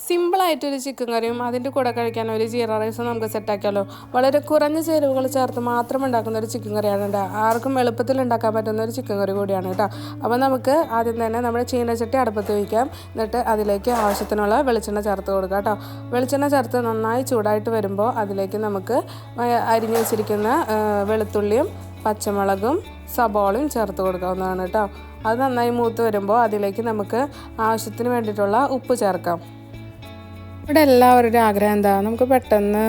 സിമ്പിളായിട്ടൊരു chicken കറിയും അതിൻ്റെ കൂടെ കഴിക്കാൻ ഒരു ജീര റൈസും നമുക്ക് സെറ്റാക്കിയാലോ. വളരെ കുറഞ്ഞ ചേരുവകൾ ചേർത്ത് മാത്രം ഉണ്ടാക്കുന്ന ഒരു ചിക്കൻ കറിയാണ് കേട്ടോ. ആർക്കും എളുപ്പത്തിൽ ഉണ്ടാക്കാൻ പറ്റുന്ന ഒരു ചിക്കൻ കറി കൂടിയാണ് കേട്ടോ. അപ്പോൾ നമുക്ക് ആദ്യം തന്നെ നമ്മുടെ ചീനച്ചട്ടി അടുപ്പത്ത് വയ്ക്കാം. എന്നിട്ട് അതിലേക്ക് ആവശ്യത്തിനുള്ള വെളിച്ചെണ്ണ ചേർത്ത് കൊടുക്കാം കേട്ടോ. വെളിച്ചെണ്ണ ചേർത്ത് നന്നായി ചൂടായിട്ട് വരുമ്പോൾ അതിലേക്ക് നമുക്ക് അരിഞ്ഞു വെച്ചിരിക്കുന്ന വെളുത്തുള്ളിയും പച്ചമുളകും സബോളയും ചേർത്ത് കൊടുക്കാവുന്നതാണ് കേട്ടോ. അത് നന്നായി മൂത്ത് വരുമ്പോൾ അതിലേക്ക് നമുക്ക് ആവശ്യത്തിന് വേണ്ടിയിട്ടുള്ള ഉപ്പ് ചേർക്കാം. ഇവിടെ എല്ലാവരുടെയും ആഗ്രഹം എന്താ, നമുക്ക് പെട്ടെന്ന്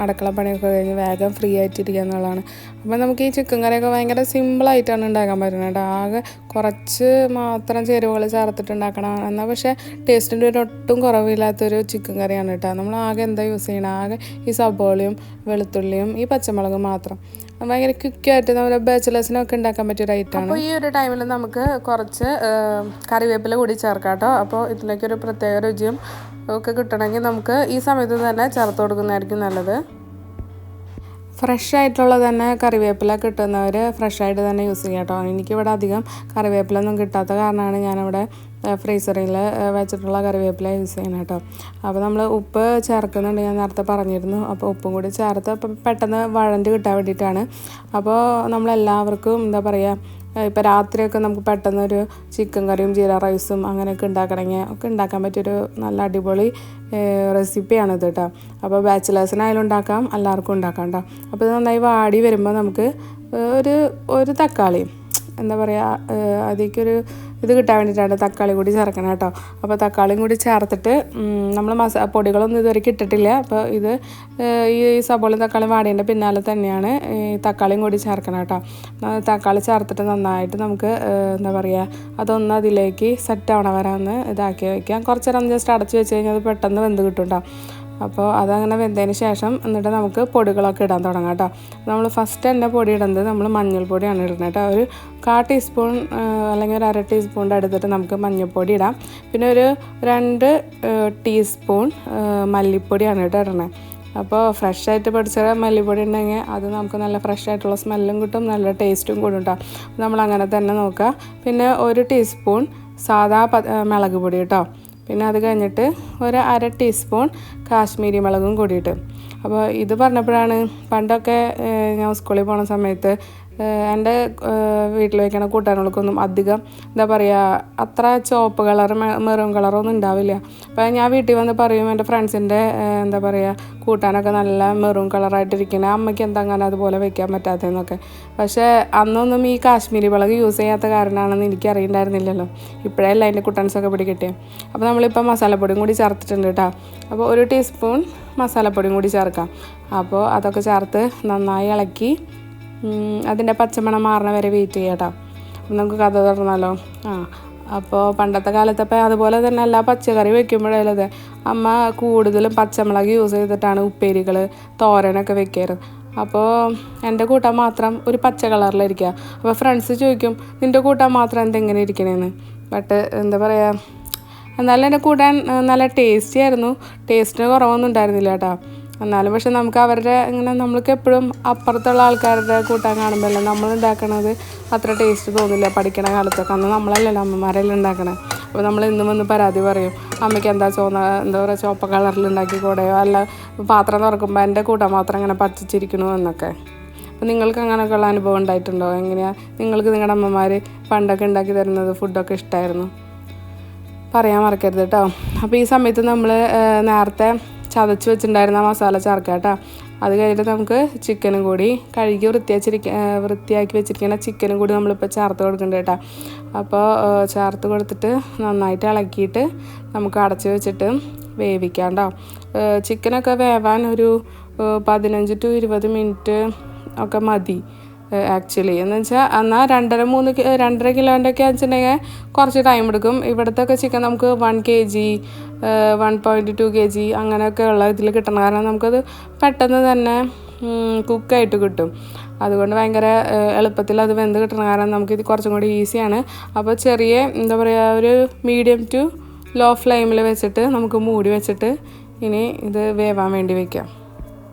അടുക്കള പണിയൊക്കെ കഴിഞ്ഞ് വേഗം ഫ്രീ ആയിട്ടിരിക്കുക എന്നുള്ളതാണ്. അപ്പോൾ നമുക്ക് ഈ ചിക്കൻ കറിയൊക്കെ ഭയങ്കര സിമ്പിളായിട്ടാണ് ഉണ്ടാക്കാൻ പറ്റുന്നത് കേട്ടോ. ആകെ കുറച്ച് മാത്രം ചേരുവകൾ ചേർത്തിട്ട് ഉണ്ടാക്കണം എന്നാൽ പക്ഷേ ടേസ്റ്റിൻ്റെ ഒരു ഒട്ടും കുറവില്ലാത്തൊരു ചിക്കൻ കറിയാണ് കേട്ടോ. നമ്മൾ ആകെ എന്താ യൂസ് ചെയ്യണം, ആകെ ഈ സബോളയും വെളുത്തുള്ളിയും ഈ പച്ചമുളകും മാത്രം. ഭയങ്കര ക്വിക്കായിട്ട് നമ്മുടെ ബാച്ചിലേഴ്സിനൊക്കെ ഉണ്ടാക്കാൻ പറ്റിയൊരു ഐറ്റമാണ്. അപ്പോൾ ഈ ഒരു ടൈമിൽ നമുക്ക് കുറച്ച് കറിവേപ്പില കൂടി ചേർക്കാം കേട്ടോ. അപ്പോൾ ഇതിലേക്കൊരു പ്രത്യേക രുചിയും ഒക്കെ കിട്ടണമെങ്കിൽ നമുക്ക് ഈ സമയത്ത് തന്നെ ചേർത്ത് കൊടുക്കുന്നതായിരിക്കും നല്ലത്. ഫ്രഷ് ആയിട്ടുള്ള തന്നെ കറിവേപ്പില കിട്ടുന്നവർ ഫ്രഷായിട്ട് തന്നെ യൂസ് ചെയ്യാം കേട്ടോ. എനിക്കിവിടെ അധികം കറിവേപ്പില ഒന്നും കിട്ടാത്ത കാരണമാണ് ഞാനിവിടെ ഫ്രീസറിൽ വെച്ചിട്ടുള്ള കറിവേപ്പില യൂസ് ചെയ്യണം കേട്ടോ. അപ്പോൾ നമ്മൾ ഉപ്പ് ചേർക്കുന്നുണ്ട്, ഞാൻ നേരത്തെ പറഞ്ഞിരുന്നു. അപ്പോൾ ഉപ്പും കൂടി ചേർത്ത് പെട്ടെന്ന് വഴണ്ട് കിട്ടാൻ വേണ്ടിയിട്ടാണ്. അപ്പോൾ നമ്മളെല്ലാവർക്കും എന്താ പറയുക, ഇപ്പോൾ രാത്രിയൊക്കെ നമുക്ക് പെട്ടെന്നൊരു ചിക്കൻ കറിയും ജീര റൈസും അങ്ങനെയൊക്കെ ഉണ്ടാക്കണമെങ്കിൽ ഒക്കെ ഉണ്ടാക്കാൻ പറ്റിയൊരു നല്ല അടിപൊളി റെസിപ്പിയാണിത് കേട്ടോ. അപ്പോൾ ബാച്ചിലേഴ്സിനായാലും ഉണ്ടാക്കാം, എല്ലാവർക്കും ഉണ്ടാക്കാം കേട്ടോ. അപ്പോൾ ഇത് നന്നായി വാടി വരുമ്പോൾ നമുക്ക് ഒരു തക്കാളി എന്താ പറയുക, അതിലേക്കൊരു ഇത് കിട്ടാൻ വേണ്ടിയിട്ടാണ് തക്കാളി കൂടി ചേർക്കണം കേട്ടോ. അപ്പോൾ തക്കാളിയും കൂടി ചേർത്തിട്ട് നമ്മൾ പൊടികളൊന്നും ഇതുവരെ ഇട്ടിട്ടില്ല. അപ്പോൾ ഇത് ഈ സബോളയും തക്കാളിയും വാടേൻ്റെ പിന്നാലെ തന്നെയാണ് ഈ തക്കാളിയും കൂടി ചേർക്കണം കേട്ടോ. തക്കാളി ചേർത്തിട്ട് നന്നായിട്ട് നമുക്ക് എന്താ പറയുക, അതൊന്ന് അതിലേക്ക് സെറ്റ് ആവണ വരെ ഒന്ന് ഇതാക്കി വയ്ക്കാം. കുറച്ച് നേരം ജസ്റ്റ് അടച്ച് വെച്ച് കഴിഞ്ഞാൽ അത് പെട്ടെന്ന് വെന്ത് കിട്ടും കേട്ടോ. അപ്പോൾ അതങ്ങനെ വെന്തതിന് ശേഷം എന്നിട്ട് നമുക്ക് പൊടികളൊക്കെ ഇടാൻ തുടങ്ങാം കേട്ടോ. നമ്മൾ ഫസ്റ്റ് തന്നെ പൊടി ഇടുന്നത് നമ്മൾ മഞ്ഞൾപ്പൊടിയാണ് ഇടുന്നത് കേട്ടോ. ഒരു 1/4 ടീസ്പൂൺ അല്ലെങ്കിൽ ഒരു 1/2 ടീസ്പൂണിൻ്റെ അടുത്തിട്ട് നമുക്ക് മഞ്ഞൾപ്പൊടി ഇടാം. പിന്നെ ഒരു 2 ടീസ്പൂൺ മല്ലിപ്പൊടിയാണ് കേട്ടോ ഇടണേ. അപ്പോൾ ഫ്രഷായിട്ട് പൊടിച്ച മല്ലിപ്പൊടി ഉണ്ടെങ്കിൽ അത് നമുക്ക് നല്ല ഫ്രഷായിട്ടുള്ള സ്മെല്ലും കിട്ടും, നല്ല ടേസ്റ്റും കൂടും കേട്ടോ. നമ്മളങ്ങനെ തന്നെ നോക്കുക. പിന്നെ 1 ടീസ്പൂൺ സാദാ മുളക് പൊടി കേട്ടോ. പിന്നെ അത് കഴിഞ്ഞിട്ട് ഒരു 1/2 ടീസ്പൂൺ കാശ്മീരി മുളകും കൂടിയിട്ട്. അപ്പോൾ ഇത് പറഞ്ഞപ്പോഴാണ് പണ്ടൊക്കെ ഞാൻ സ്കൂളിൽ പോകുന്ന സമയത്ത് എൻ്റെ വീട്ടിൽ വയ്ക്കണ കൂട്ടാനുകൾക്കൊന്നും അധികം എന്താ പറയുക അത്ര ചുവപ്പ് കളർ മെറൂൺ കളറൊന്നും ഉണ്ടാവില്ല. അപ്പോൾ ഞാൻ വീട്ടിൽ വന്ന് പറയും എൻ്റെ ഫ്രണ്ട്സിൻ്റെ എന്താ പറയുക കൂട്ടാനൊക്കെ നല്ല മെറൂൺ കളറായിട്ടിരിക്കണേ, അമ്മയ്ക്ക് എന്താ അങ്ങനെ അതുപോലെ വെക്കാൻ പറ്റാത്തതെന്നൊക്കെ. പക്ഷേ അന്നൊന്നും ഈ കാശ്മീരി മുളക് യൂസ് ചെയ്യാത്ത കാരണമാണെന്ന് എനിക്ക് അറിയണ്ടായിരുന്നില്ലല്ലോ. ഇപ്പോഴല്ല അതിൻ്റെ കുട്ടൻസൊക്കെ പിടി കിട്ടിയത്. അപ്പോൾ നമ്മളിപ്പോൾ മസാലപ്പൊടിയും കൂടി ചേർത്തിട്ടുണ്ട് കേട്ടോ. അപ്പോൾ 1 ടീസ്പൂൺ മസാലപ്പൊടിയും കൂടി ചേർക്കാം. അപ്പോൾ അതൊക്കെ ചേർത്ത് നന്നായി ഇളക്കി അതിൻ്റെ പച്ചമണം മാറണ വരെ വെയിറ്റ് ചെയ്യാം കേട്ടോ. നമുക്ക് കഥ തുറന്നാലോ. അപ്പോൾ പണ്ടത്തെ കാലത്തപ്പോൾ അതുപോലെ തന്നെ എല്ലാ പച്ചക്കറി വെക്കുമ്പോഴത് അമ്മ കൂടുതലും പച്ചമുളക് യൂസ് ചെയ്തിട്ടാണ് ഉപ്പേരികൾ തോരനൊക്കെ വെക്കാറ്. അപ്പോൾ എൻ്റെ കൂട്ടാൻ മാത്രം ഒരു പച്ച കളറിലിരിക്കുക. അപ്പോൾ ഫ്രണ്ട്സ് ചോദിക്കും നിൻ്റെ കൂട്ടാൻ മാത്രം എന്തെങ്ങനെ ഇരിക്കണേന്ന്. ബട്ട് എന്താ പറയുക, എന്നാലും എൻ്റെ കൂട്ടാൻ നല്ല ടേസ്റ്റി ആയിരുന്നു. ടേസ്റ്റിന് കുറവൊന്നും ഉണ്ടായിരുന്നില്ല കേട്ടോ. എന്നാലും പക്ഷെ നമുക്ക് അവരുടെ ഇങ്ങനെ നമ്മൾക്ക് എപ്പോഴും അപ്പുറത്തുള്ള ആൾക്കാരുടെ കൂട്ടാൻ കാണുമ്പോഴല്ലേ നമ്മൾ ഉണ്ടാക്കണത് അത്ര ടേസ്റ്റ് തോന്നില്ല. പഠിക്കണ കാലത്തൊക്കെ അന്ന് നമ്മളല്ലല്ലോ അമ്മമാരെല്ലാം ഉണ്ടാക്കണത്. അപ്പോൾ നമ്മൾ ഇന്നും വന്ന് പരാതി പറയും, അമ്മയ്ക്ക് എന്താ എന്താ പറയുക ചുവപ്പ കളറിൽ ഉണ്ടാക്കി കൂടെയോ, അല്ല പാത്രം തുറക്കുമ്പോൾ എൻ്റെ കൂട്ടാൻ മാത്രം ഇങ്ങനെ പച്ചിച്ചിരിക്കണു എന്നൊക്കെ. അപ്പോൾ നിങ്ങൾക്ക് അങ്ങനെയൊക്കെയുള്ള അനുഭവം ഉണ്ടായിട്ടുണ്ടോ? എങ്ങനെയാണ് നിങ്ങൾക്ക് നിങ്ങളുടെ അമ്മമാർ പണ്ടൊക്കെ ഉണ്ടാക്കി തരുന്നത് ഫുഡൊക്കെ ഇഷ്ടമായിരുന്നു? പറയാൻ മറക്കരുത് കേട്ടോ. അപ്പോൾ ഈ സമയത്ത് നമ്മൾ നേരത്തെ ചതച്ച് വെച്ചിട്ടുണ്ടായിരുന്ന മസാല ചേർക്കാം കേട്ടോ. അത് കഴിഞ്ഞിട്ട് നമുക്ക് ചിക്കനും കൂടി കഴുകി വൃത്തിയാക്കി വെച്ചിരിക്കുന്ന ചിക്കനും കൂടി നമ്മളിപ്പോൾ ചേർത്ത് കൊടുക്കുന്നുണ്ട് കേട്ടോ. അപ്പോൾ ചേർത്ത് കൊടുത്തിട്ട് നന്നായിട്ട് ഇളക്കിയിട്ട് നമുക്ക് അടച്ച് വെച്ചിട്ട് വേവിക്കാം കേട്ടോ. ചിക്കനൊക്കെ വേവാൻ ഒരു 15 to 20 മിനിറ്റ് ഒക്കെ മതി ആക്ച്വലി. എന്ന് വെച്ചാൽ എന്നാൽ 2.5 കിലോൻ്റെ ഒക്കെ വെച്ചിട്ടുണ്ടെങ്കിൽ കുറച്ച് ടൈം എടുക്കും. ഇവിടുത്തെ ഒക്കെ ചിക്കൻ നമുക്ക് 1 kg 1.2 kg അങ്ങനെയൊക്കെ ഉള്ള ഇതിൽ കിട്ടണം. കാരണം നമുക്കത് പെട്ടെന്ന് തന്നെ കുക്കായിട്ട് കിട്ടും. അതുകൊണ്ട് ഭയങ്കര എളുപ്പത്തിൽ അത് വെന്ത് കിട്ടണം. കാരണം നമുക്കിത് കുറച്ചും കൂടി ഈസിയാണ്. അപ്പോൾ ചെറിയ എന്താ പറയുക ഒരു മീഡിയം ടു ലോ ഫ്ലെയിമിൽ വെച്ചിട്ട് നമുക്ക് മൂടി വെച്ചിട്ട് ഇനി ഇത് വേവാൻ വേണ്ടി വയ്ക്കാം.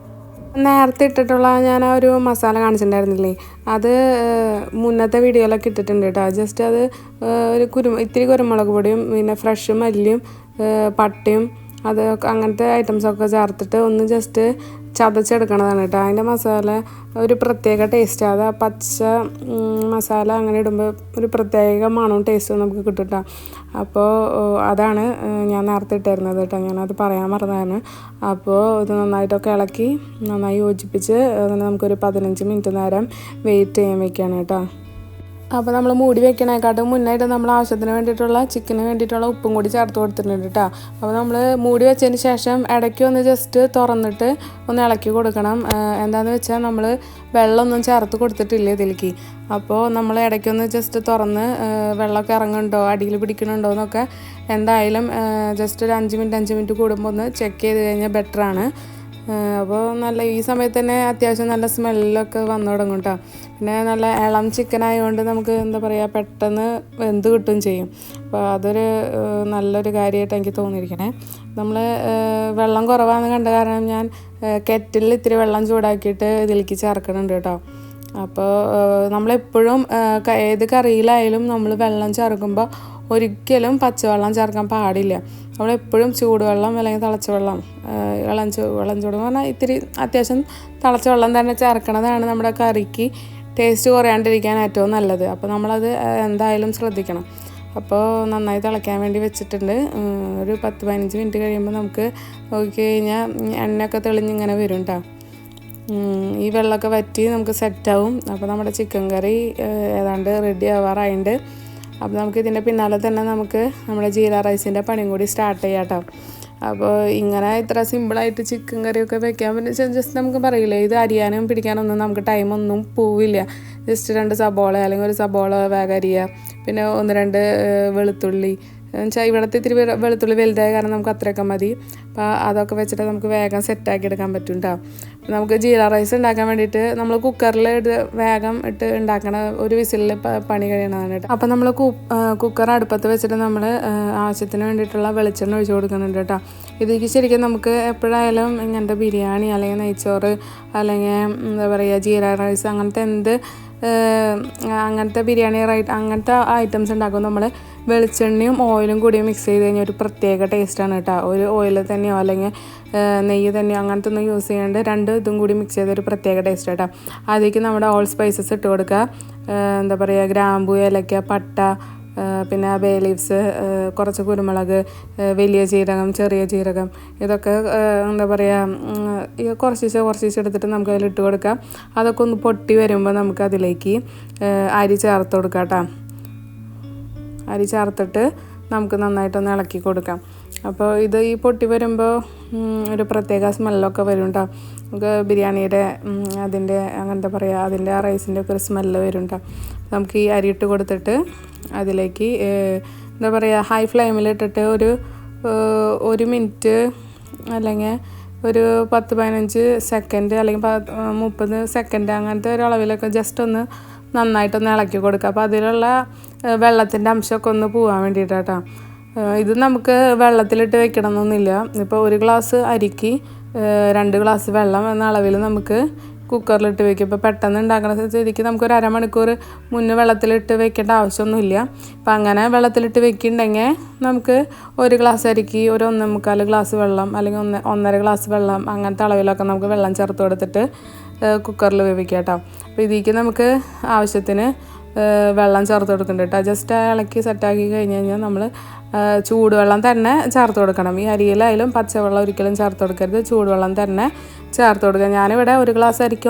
നേരത്തെ ഇട്ടിട്ടുള്ള ഞാൻ ആ ഒരു മസാല കാണിച്ചിട്ടുണ്ടായിരുന്നില്ലേ, അത് മുന്നത്തെ വീഡിയോയിലൊക്കെ ഇട്ടിട്ടുണ്ട് കേട്ടോ. ജസ്റ്റ് അത് ഒരു ഇത്തിരി കുരുമുളക് പൊടിയും പിന്നെ ഫ്രഷ് മല്ലിയും പട്ടയും അതൊക്കെ അങ്ങനത്തെ ഐറ്റംസൊക്കെ ചേർത്തിട്ട് ഒന്ന് ജസ്റ്റ് ചതച്ചെടുക്കണതാണ് കേട്ടോ. അതിൻ്റെ മസാല ഒരു പ്രത്യേക ടേസ്റ്റ്. അത് പച്ച മസാല അങ്ങനെ ഇടുമ്പോൾ ഒരു പ്രത്യേക മണവും ടേസ്റ്റും നമുക്ക് കിട്ടും കേട്ടോ. അപ്പോൾ അതാണ് ഞാൻ നേരത്തെ ഇട്ടിരുന്നത് കേട്ടോ. ഞാനത് പറയാൻ മറന്നതാണ്. അപ്പോൾ ഇത് നന്നായിട്ടൊക്കെ ഇളക്കി നന്നായി യോജിപ്പിച്ച് അതിന് നമുക്കൊരു 15 മിനിറ്റ് നേരം വെയിറ്റ് ചെയ്യാൻ വെക്കുകയാണ് കേട്ടോ. അപ്പോൾ നമ്മൾ മൂടി വെക്കണേക്കാട്ടും മുന്നായിട്ട് നമ്മൾ ആവശ്യത്തിന് വേണ്ടിയിട്ടുള്ള ചിക്കന് വേണ്ടിയിട്ടുള്ള ഉപ്പും കൂടി ചേർത്ത് കൊടുത്തിട്ടുണ്ട് കേട്ടോ. അപ്പോൾ നമ്മൾ മൂടി വെച്ചതിന് ശേഷം ഇടയ്ക്ക് ഒന്ന് ജസ്റ്റ് തുറന്നിട്ട് ഒന്ന് ഇളക്കി കൊടുക്കണം. എന്താണെന്ന് വെച്ചാൽ നമ്മൾ വെള്ളമൊന്നും ചേർത്ത് കൊടുത്തിട്ടില്ല ഇതിലേക്ക്. അപ്പോൾ നമ്മൾ ഇടയ്ക്കൊന്ന് ജസ്റ്റ് തുറന്ന് വെള്ളമൊക്കെ ഇറങ്ങുന്നുണ്ടോ അടിയിൽ പിടിക്കണുണ്ടോ എന്നൊക്കെ എന്തായാലും ജസ്റ്റ് ഒരു 5 മിനിറ്റ് കൂടുമ്പോൾ ഒന്ന് ചെക്ക് ചെയ്ത് കഴിഞ്ഞാൽ ബെറ്ററാണ്. അപ്പോൾ നല്ല ഈ സമയത്ത് തന്നെ അത്യാവശ്യം നല്ല സ്മെല്ലൊക്കെ വന്നു തുടങ്ങും കേട്ടോ. പിന്നെ നല്ല ഇളം ചിക്കൻ ആയതുകൊണ്ട് നമുക്ക് എന്താ പറയുക പെട്ടെന്ന് വെന്ത് കിട്ടുകയും ചെയ്യും. അപ്പോൾ അതൊരു നല്ലൊരു കാര്യമായിട്ട് എനിക്ക് തോന്നിയിരിക്കണേ. നമ്മൾ വെള്ളം കുറവാണെന്ന് കണ്ട കാരണം ഞാൻ കെറ്റിലിൽ ഇത്തിരി വെള്ളം ചൂടാക്കിയിട്ട് ഇതിലേക്ക് ചേർക്കണുണ്ട് കേട്ടോ. അപ്പോൾ നമ്മളെപ്പോഴും ഏത് കറിയിലായാലും നമ്മൾ വെള്ളം ചേർക്കുമ്പോൾ ഒരിക്കലും പച്ചവെള്ളം ചേർക്കാൻ പാടില്ല. നമ്മളെപ്പോഴും ചൂടുവെള്ളം അല്ലെങ്കിൽ തിളച്ച വെള്ളം ഇളം ചൂട് എന്ന് പറഞ്ഞാൽ ഇത്തിരി അത്യാവശ്യം തിളച്ച വെള്ളം തന്നെ ചേർക്കണതാണ് നമ്മുടെ കറിക്ക് ടേസ്റ്റ് കുറയാണ്ടിരിക്കാൻ ഏറ്റവും നല്ലത്. അപ്പോൾ നമ്മളത് എന്തായാലും ശ്രദ്ധിക്കണം. അപ്പോൾ നന്നായി തിളയ്ക്കാൻ വേണ്ടി വെച്ചിട്ടുണ്ട്. ഒരു 10-15 മിനിറ്റ് കഴിയുമ്പോൾ നമുക്ക് നോക്കി കഴിഞ്ഞാൽ എണ്ണയൊക്കെ തെളിഞ്ഞിങ്ങനെ വരും കേട്ടോ. ഈ വെള്ളമൊക്കെ വറ്റി നമുക്ക് സെറ്റാവും. അപ്പോൾ നമ്മുടെ ചിക്കൻ കറി ഏതാണ്ട് റെഡി ആവാറായിട്ടുണ്ട്. അപ്പോൾ നമുക്ക് ഇതിൻ്റെ പിന്നാലെ തന്നെ നമുക്ക് നമ്മുടെ ജീര റൈസിൻ്റെ പണിയും കൂടി സ്റ്റാർട്ട് ചെയ്യാം കേട്ടോ. അപ്പോൾ ഇങ്ങനെ ഇത്ര സിമ്പിളായിട്ട് ചിക്കൻ കറിയൊക്കെ വെക്കാൻ പറ്റും. ജസ്റ്റ് നമുക്ക് പറയില്ലേ ഇത് അരിയാനും പിടിക്കാനൊന്നും നമുക്ക് ടൈമൊന്നും പോവില്ല. ജസ്റ്റ് 2 സബോള അല്ലെങ്കിൽ ഒരു സബോള വേഗം അരിയുക, പിന്നെ 1-2 വെളുത്തുള്ളി വെച്ചാൽ ഇവിടുത്തെ ഇത്തിരി വെളുത്തുള്ളി വലുതായ കാരണം നമുക്ക് അത്രയൊക്കെ മതി. അപ്പോൾ അതൊക്കെ വെച്ചിട്ട് നമുക്ക് വേഗം സെറ്റാക്കി എടുക്കാൻ പറ്റും കേട്ടോ. നമുക്ക് ജീര റൈസ് ഉണ്ടാക്കാൻ വേണ്ടിയിട്ട് നമ്മൾ കുക്കറിൽ വേഗം ഇട്ട് ഉണ്ടാക്കണ ഒരു വിസിലിൽ പണി കഴിയണതാണ് കേട്ടോ. അപ്പോൾ നമ്മൾ കുക്കർ അടുപ്പത്ത് വെച്ചിട്ട് നമ്മൾ ആവശ്യത്തിന് വേണ്ടിയിട്ടുള്ള വെളിച്ചെണ്ണ ഒഴിച്ച് കൊടുക്കുന്നുണ്ട് കേട്ടോ. ഇതിലേക്ക് ശരിക്കും നമുക്ക് എപ്പോഴായാലും ഇങ്ങനത്തെ ബിരിയാണി അല്ലെങ്കിൽ നെയ്ച്ചോറ് അല്ലെങ്കിൽ എന്താ പറയുക ജീര റൈസ് അങ്ങനത്തെ ബിരിയാണി അങ്ങനത്തെ ഐറ്റംസ് ഉണ്ടാക്കുമ്പോൾ നമ്മൾ വെളിച്ചെണ്ണയും ഓയിലും കൂടി മിക്സ് ചെയ്ത് കഴിഞ്ഞാൽ ഒരു പ്രത്യേക ടേസ്റ്റാണ് കേട്ടോ. ഒരു ഓയിൽ തന്നെയോ അല്ലെങ്കിൽ നെയ്യ് തന്നെയോ അങ്ങനത്തെ ഒന്നും യൂസ് ചെയ്യാണ്ട് 2 ഇതും കൂടി മിക്സ് ചെയ്തൊരു പ്രത്യേക ടേസ്റ്റ് കേട്ടോ. അതിലേക്ക് നമ്മുടെ ഓൾ സ്പൈസസ് ഇട്ട് കൊടുക്കുക. എന്താ പറയുക ഗ്രാമ്പൂ, ഏലക്ക, പട്ട, പിന്നെ ബേ ലീവ്സ്, കുറച്ച് കുരുമുളക്, വലിയ ജീരകം, ചെറിയ ജീരകം, ഇതൊക്കെ എന്താ പറയുക കുറച്ച് എടുത്തിട്ട് നമുക്ക് അതിലിട്ട് കൊടുക്കാം. അതൊക്കെ ഒന്ന് പൊട്ടി വരുമ്പോൾ നമുക്ക് അതിലേക്ക് അരി ചേർത്ത് കൊടുക്കാം കേട്ടോ. അരി ചേർത്തിട്ട് നമുക്ക് നന്നായിട്ടൊന്ന് ഇളക്കി കൊടുക്കാം. അപ്പോൾ ഇത് ഈ പൊട്ടി വരുമ്പോൾ ഒരു പ്രത്യേക സ്മെല്ലൊക്കെ വരും കേട്ടോ. നമുക്ക് ബിരിയാണിയുടെ അതിൻ്റെ അങ്ങനത്തെ പറയുക അതിൻ്റെ ആ റൈസിൻ്റെ ഒക്കെ ഒരു സ്മെല്ല് വരും കേട്ടോ. നമുക്ക് ഈ അരി ഇട്ട് കൊടുത്തിട്ട് അതിലേക്ക് എന്താ പറയുക ഹൈ ഫ്ലെയിമിലിട്ടിട്ട് ഒരു 1 മിനിറ്റ് അല്ലെങ്കിൽ ഒരു 10-15 സെക്കൻഡ് അല്ലെങ്കിൽ 30 സെക്കൻഡ് അങ്ങനത്തെ ഒരു അളവിലൊക്കെ ജസ്റ്റ് ഒന്ന് നന്നായിട്ടൊന്ന് ഇളക്കി കൊടുക്കുക. അപ്പോൾ അതിലുള്ള വെള്ളത്തിൻ്റെ അംശമൊക്കെ ഒന്ന് പോകാൻ വേണ്ടിയിട്ടാട്ടോ. ഇത് നമുക്ക് വെള്ളത്തിലിട്ട് വെക്കണമെന്നൊന്നുമില്ല. ഇപ്പോൾ 1 ഗ്ലാസ് അരിക്ക് 2 ഗ്ലാസ് വെള്ളം എന്ന അളവിൽ നമുക്ക് കുക്കറിലിട്ട് വെക്കും. ഇപ്പോൾ പെട്ടെന്ന് ഉണ്ടാക്കുന്ന സ്ഥിതിക്ക് നമുക്കൊരു അരമണിക്കൂർ മുന്നേ വെള്ളത്തിലിട്ട് വെക്കേണ്ട ആവശ്യമൊന്നുമില്ല. അപ്പം അങ്ങനെ വെള്ളത്തിലിട്ട് വെക്കുന്നുണ്ടെങ്കിൽ നമുക്ക് 1 ഗ്ലാസ് അരിക്ക് ഒരു 1.25 ഗ്ലാസ് വെള്ളം അല്ലെങ്കിൽ 1.5 ഗ്ലാസ് വെള്ളം അങ്ങനത്തെ അളവിലൊക്കെ നമുക്ക് വെള്ളം ചേർത്ത് കൊടുത്തിട്ട് കുക്കറിൽ വേവിക്കാം കേട്ടോ. അപ്പോൾ ഇതിലേക്ക് നമുക്ക് ആവശ്യത്തിന് വെള്ളം ചേർത്ത് കൊടുക്കുന്നുണ്ട് കേട്ടോ. ജസ്റ്റ് ഇളക്കി സെറ്റാക്കി കഴിഞ്ഞ് കഴിഞ്ഞാൽ നമ്മൾ ചൂടുവെള്ളം തന്നെ ചേർത്ത് കൊടുക്കണം. ഈ അരിയിലായാലും പച്ചവെള്ളം ഒരിക്കലും ചേർത്ത് കൊടുക്കരുത്, ചൂടുവെള്ളം തന്നെ ചേർത്ത് കൊടുക്കുക. ഞാനിവിടെ 1 ഗ്ലാസ് അരിക്ക്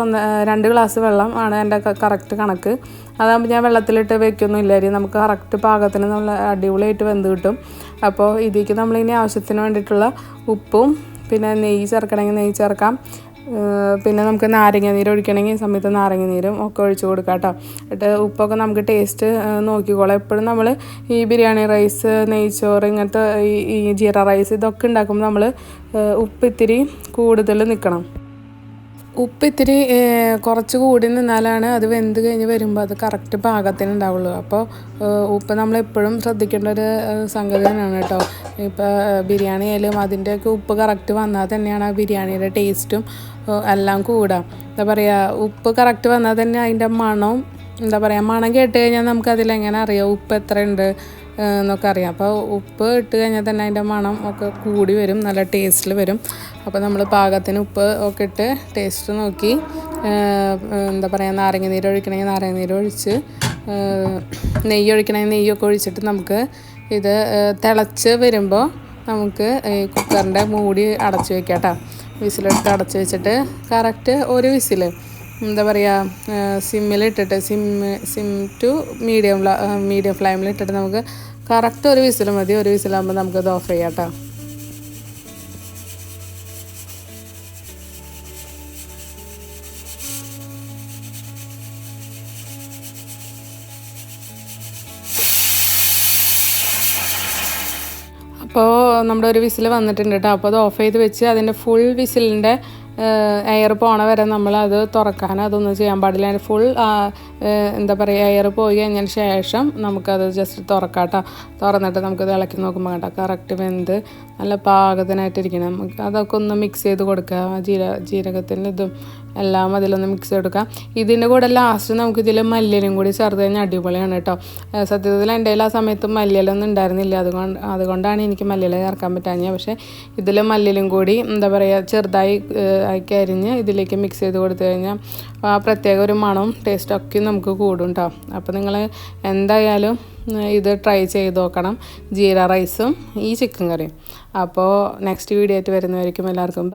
2 ഗ്ലാസ് വെള്ളം ആണ് എൻ്റെ കറക്റ്റ് കണക്ക്. അതാകുമ്പോൾ ഞാൻ വെള്ളത്തിലിട്ട് വെക്കൊന്നുമില്ല. അരി നമുക്ക് കറക്റ്റ് പാകത്തിന് നമ്മൾ അടിപൊളിയായിട്ട് വെന്ത് കിട്ടും. അപ്പോൾ ഇതിലേക്ക് നമ്മളിനി ആവശ്യത്തിന് വേണ്ടിയിട്ടുള്ള ഉപ്പും പിന്നെ നെയ്യ് ചേർക്കണമെങ്കിൽ നെയ്യ് ചേർക്കാം. പിന്നെ നമുക്ക് നാരങ്ങ നീര് ഒഴിക്കണമെങ്കിൽ ഈ സമയത്ത് നാരങ്ങ നീരും ഒക്കെ ഒഴിച്ച് കൊടുക്കാം കേട്ടോ. എന്നിട്ട് ഉപ്പൊക്കെ നമുക്ക് ടേസ്റ്റ് നോക്കിക്കോളാം. എപ്പോഴും നമ്മൾ ഈ ബിരിയാണി റൈസ്, നെയ്ച്ചോറ്, ഇങ്ങനത്തെ ഈ ജീര റൈസ് ഇതൊക്കെ ഉണ്ടാക്കുമ്പോൾ നമ്മൾ ഉപ്പ് ഇത്തിരി കൂടുതൽ നിൽക്കണം. ഉപ്പ് ഇത്തിരി കുറച്ച് കൂടി നിന്നാലാണ് അത് വെന്ത് കഴിഞ്ഞ് വരുമ്പോൾ അത് കറക്റ്റ് പാകത്തിന് ഉണ്ടാവുള്ളൂ. അപ്പോൾ ഉപ്പ് നമ്മളെപ്പോഴും ശ്രദ്ധിക്കേണ്ട ഒരു സംഗതി തന്നെയാണ് കേട്ടോ. ഇപ്പോൾ ബിരിയാണി ആയാലും അതിൻ്റെയൊക്കെ ഉപ്പ് കറക്റ്റ് വന്നാൽ തന്നെയാണ് ആ ബിരിയാണിയുടെ ടേസ്റ്റും എല്ലാം കൂടുക. എന്താ പറയുക ഉപ്പ് കറക്റ്റ് വന്നാൽ തന്നെ അതിൻ്റെ മണവും എന്താ പറയുക മണം കേട്ട് കഴിഞ്ഞാൽ നമുക്കതിലെങ്ങനെ അറിയാം ഉപ്പ് എത്ര ഉണ്ട് എന്നൊക്കെ അറിയാം. അപ്പോൾ ഉപ്പ് ഇട്ട് കഴിഞ്ഞാൽ തന്നെ അതിൻ്റെ മണം ഒക്കെ കൂടി വരും, നല്ല ടേസ്റ്റിൽ വരും. അപ്പോൾ നമ്മൾ പാകത്തിന് ഉപ്പ് ഒക്കെ ഇട്ട് ടേസ്റ്റ് നോക്കി എന്താ പറയുക, നാരങ്ങ നീര് ഒഴിക്കണമെങ്കിൽ നാരങ്ങ നീര് ഒഴിച്ച്, നെയ്യ് ഒഴിക്കണമെങ്കിൽ നെയ്യൊക്കെ ഒഴിച്ചിട്ട് നമുക്ക് ഇത് തിളച്ച് വരുമ്പോൾ നമുക്ക് ഈ കുക്കറിൻ്റെ മൂടി അടച്ച് വെക്കാം കേട്ടോ. വിസിലിട്ട് അടച്ച് വെച്ചിട്ട് കറക്റ്റ് ഒരു വിസിൽ എന്താ പറയുക സിമ്മിലിട്ടിട്ട് സിം ടു മീഡിയം ഫ്ലെയിമിലിട്ടിട്ട് നമുക്ക് കറക്റ്റ് ഒരു വിസിൽ മതി. ഒരു വിസിലാകുമ്പോൾ നമുക്കത് ഓഫ് ചെയ്യാം കേട്ടോ. അപ്പോൾ നമ്മുടെ ഒരു വിസിൽ വന്നിട്ടുണ്ട് കേട്ടോ. അപ്പോൾ അത് ഓഫ് ചെയ്ത് വെച്ച് അതിൻ്റെ ഫുൾ വിസിലിൻ്റെ എയർ പോണ വരെ നമ്മളത് തുറക്കാൻ അതൊന്നും ചെയ്യാൻ പാടില്ല. അതിൻ്റെ ഫുൾ എന്താ പറയുക എയർ പോയി കഴിഞ്ഞതിന് ശേഷം നമുക്കത് ജസ്റ്റ് തുറക്കാം കേട്ടോ. തുറന്നിട്ട് നമുക്കത് ഇളക്കി നോക്കുമ്പോൾ കേട്ടോ കറക്റ്റ് വെന്ത് നല്ല പാകത്തിനായിട്ടിരിക്കണം. നമുക്ക് അതൊക്കെ ഒന്ന് മിക്സ് ചെയ്ത് കൊടുക്കുക. ജീരകത്തിൻ്റെ ഇതും എല്ലാം അതിലൊന്ന് മിക്സ് ചെയ്ത് കൊടുക്കാം. ഇതിൻ്റെ കൂടെ ലാസ്റ്റ് നമുക്കിതിൽ മല്ലിയിലും കൂടി ചേർത്ത് കഴിഞ്ഞാൽ അടിപൊളിയാണ് കേട്ടോ. സത്യത്തിൽ എൻ്റെ ആ സമയത്ത് മല്ലിയിലൊന്നും ഉണ്ടായിരുന്നില്ല, അതുകൊണ്ടാണ് എനിക്ക് മല്ലിയില ചേർക്കാൻ പറ്റാഞ്ഞത്. പക്ഷേ ഇതിൽ മല്ലിയിലും കൂടി എന്താ പറയുക ചെറുതായി ആക്കി അരിഞ്ഞ് ഇതിലേക്ക് മിക്സ് ചെയ്ത് കൊടുത്തു കഴിഞ്ഞാൽ ആ പ്രത്യേക ഒരു മണവും ടേസ്റ്റൊക്കെ നമുക്ക് കൂടും കേട്ടോ. അപ്പോൾ നിങ്ങൾ എന്തായാലും ഇത് ട്രൈ ചെയ്ത് നോക്കണം, ജീര റൈസും ഈ ചിക്കൻ കറിയും. അപ്പോൾ നെക്സ്റ്റ് വീഡിയോ ആയിട്ട് വരുന്നതായിരിക്കും. എല്ലാവർക്കും